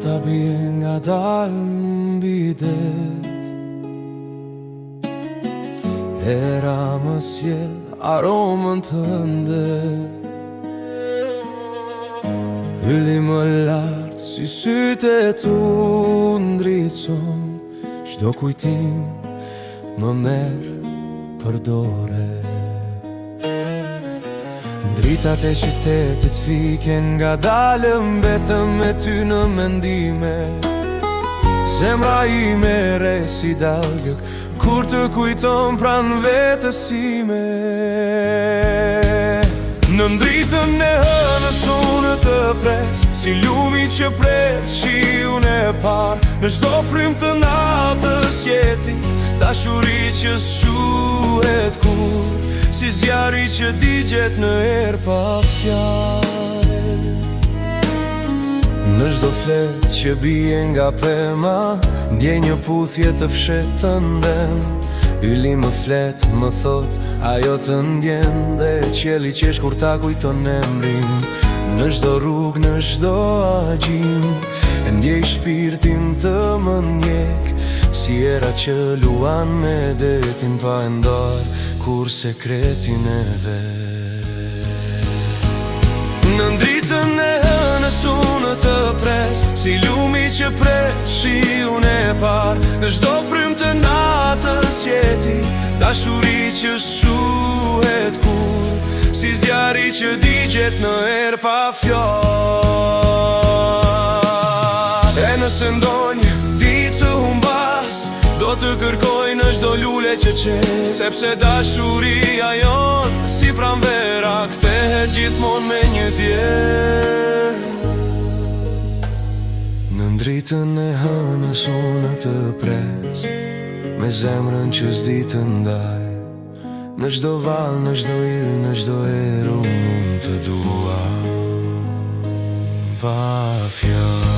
Nota bie nga dalë mbi det. Era më sjell aromën tënde, hylli më lartë si sytë e tu ndritson. Çdo kujtim më merr për dore. Dritat e qytetit fiken nga dalëm, betëm me ty në mendime. Zemra ime re si dalgëk kur të kujton pran vetësime. Në ndritën e hënës unë të pres, si lumi që pret shiun e par. Në çdo frym të natës jeti dashuri që shuhet kur, si zjarri që digjet në erë pa fjallë. Në çdo flet që bie nga pema, ndjej një puthje të fshetë të nden. Yli më flet, më thot, ajo të ndjen, dhe qeli qesh kur ta kujton emrin. Në çdo rrugë, në çdo agjim, e ndjej shpirtin të më ndjek, si era që luan me detin pa e ndar kur sekretin e vet. Në ndritën e hënës unë të pres, si lumi që pret shiun e par. Në çdo frym të natës jeti dashuri që shuhet kur, si zjarri që digjet në erë pa fjallë. E nëse ndonjë ditë të humbas, do të kërkoj në çdo lule që qet, sepse dashuria jon si pranvera kthehet gjithmonë me një djem. Në ndritën e hënës unë të pres, me zemrën që s'di të ndaj. Në çdo val, në çdo il, në çdo erë unë të dua pa fjalë.